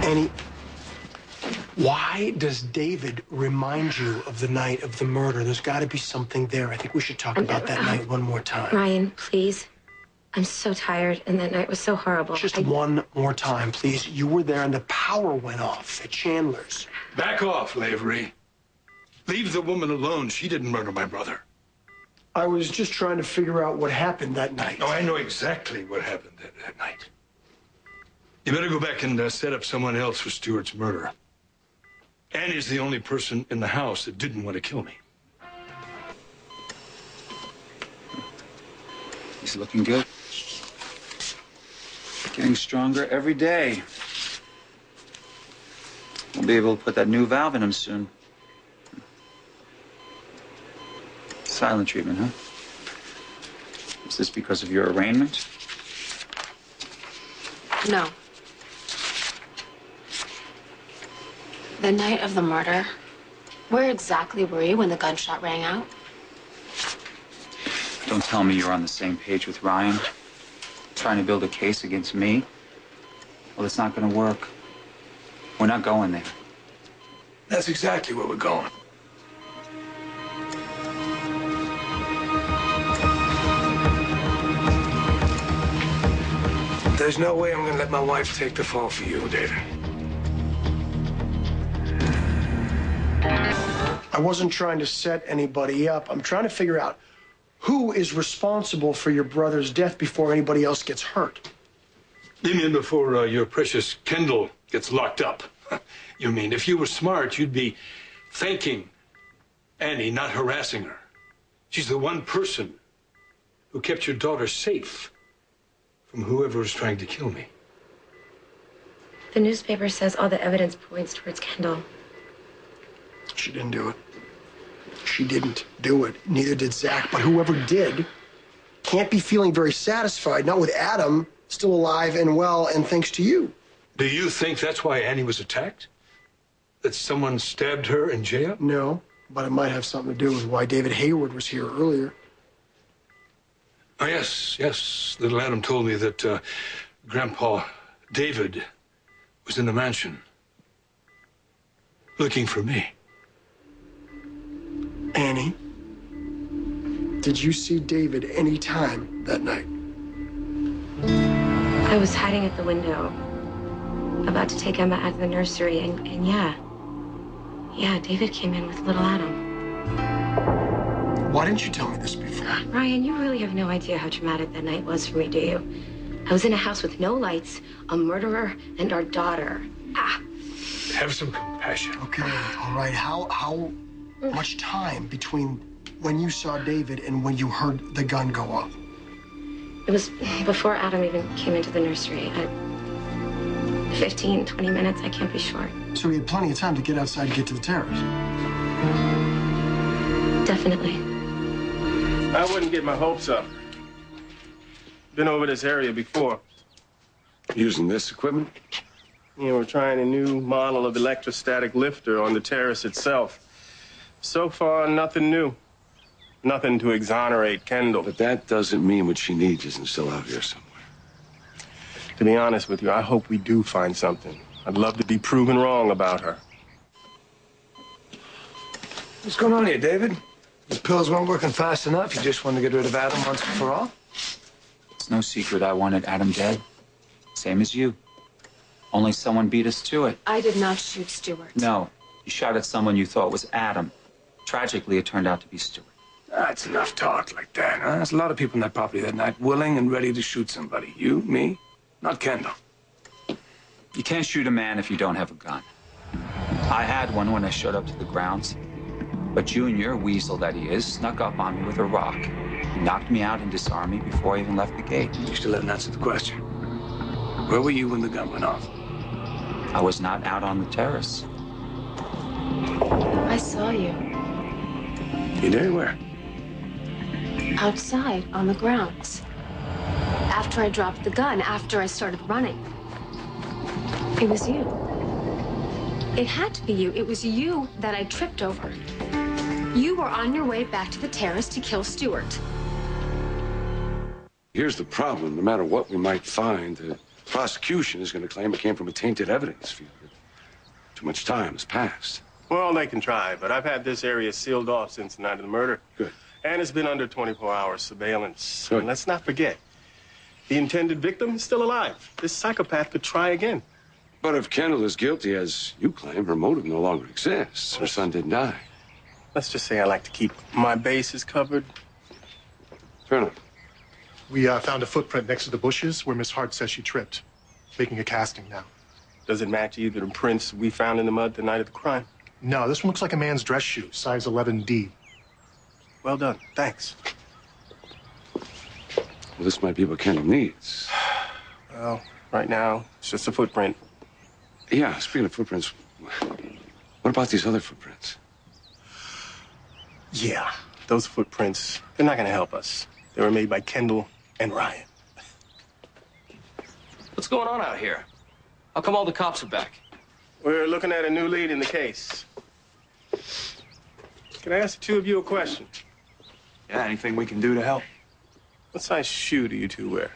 Annie, why does David remind you of the night of the murder? There's got to be something there. I think we should talk about that night one more time. Ryan, please. I'm so tired, and that night was so horrible. Just one more time, please. You were there, and the power went off at Chandler's. Back off, Lavery. Leave the woman alone. She didn't murder my brother. I was just trying to figure out what happened that night. Oh, I know exactly what happened that night. You better go back and set up someone else for Stewart's murder. Annie's the only person in the house that didn't want to kill me. He's looking good. Getting stronger every day. We'll be able to put that new valve in him soon. Silent treatment, huh? Is this because of your arraignment? No. The night of the murder, where exactly were you when the gunshot rang out? Don't tell me you're on the same page with Ryan. Trying to build a case against me? Well, it's not going to work. We're not going there. That's exactly where we're going. There's no way I'm going to let my wife take the fall for you, David. I wasn't trying to set anybody up. I'm trying to figure out who is responsible for your brother's death before anybody else gets hurt. You mean before your precious Kendall gets locked up? You mean if you were smart, you'd be thanking Annie, not harassing her. She's the one person who kept your daughter safe from whoever was trying to kill me. The newspaper says all the evidence points towards Kendall. She didn't do it. She didn't do it. Neither did Zach. But whoever did can't be feeling very satisfied, not with Adam still alive and well and thanks to you. Do you think that's why Annie was attacked? That someone stabbed her in jail? No, but it might have something to do with why David Hayward was here earlier. Oh, yes. Little Adam told me that Grandpa David was in the mansion looking for me. Annie, did you see David any time that night? I was hiding at the window, about to take Emma out of the nursery, and yeah, David came in with little Adam. Why didn't you tell me this before? Ryan, you really have no idea how traumatic that night was for me, do you? I was in a house with no lights, a murderer, and our daughter. Have some compassion. Okay, all right. How much time between when you saw David and when you heard the gun go off? It was before Adam even came into the nursery. 15, 20 minutes, I can't be sure. So he had plenty of time to get outside and get to the terrace? Definitely. I wouldn't get my hopes up. Been over this area before. Using this equipment? You know, we're trying a new model of electrostatic lifter on the terrace itself. So far, nothing new. Nothing to exonerate Kendall. But that doesn't mean what she needs isn't still out here somewhere. To be honest with you, I hope we do find something. I'd love to be proven wrong about her. What's going on here, David? The pills weren't working fast enough. You just wanted to get rid of Adam once and for all? It's no secret I wanted Adam dead. Same as you. Only someone beat us to it. I did not shoot Stewart. No, you shot at someone you thought was Adam. Tragically, it turned out to be Stewart. That's enough talk like that, huh? There's a lot of people in that property that night willing and ready to shoot somebody. You, me, not Kendall. You can't shoot a man if you don't have a gun. I had one when I showed up to the grounds. But Junior, weasel that he is, snuck up on me with a rock. He knocked me out and disarmed me before I even left the gate. You still haven't answered the question. Where were you when the gun went off? I was not out on the terrace. I saw you. You did? Where? Outside, on the grounds. After I dropped the gun, after I started running. It was you. It had to be you. It was you that I tripped over. You were on your way back to the terrace to kill Stewart. Here's the problem. No matter what we might find, Prosecution is going to claim it came from a tainted evidence field. Too much time has passed. Well, they can try, but I've had this area sealed off since the night of the murder. Good. And it's been under 24-hour surveillance. Good. And let's not forget, the intended victim is still alive. This psychopath could try again. But if Kendall is guilty, as you claim, her motive no longer exists. Her son didn't die. Let's just say I like to keep my bases covered. Fair enough. We found a footprint next to the bushes where Miss Hart says she tripped. Making a casting now. Does it match either the prints we found in the mud the night of the crime? No, this one looks like a man's dress shoe, size 11D. Well done. Thanks. Well, this might be what Kendall needs. Well, right now, it's just a footprint. Yeah, speaking of footprints, what about these other footprints? Yeah, those footprints, they're not going to help us. They were made by Kendall and Ryan. What's going on out here? How come all the cops are back? We're looking at a new lead in the case. Can I ask the two of you a question? Yeah, anything we can do to help? What size shoe do you two wear?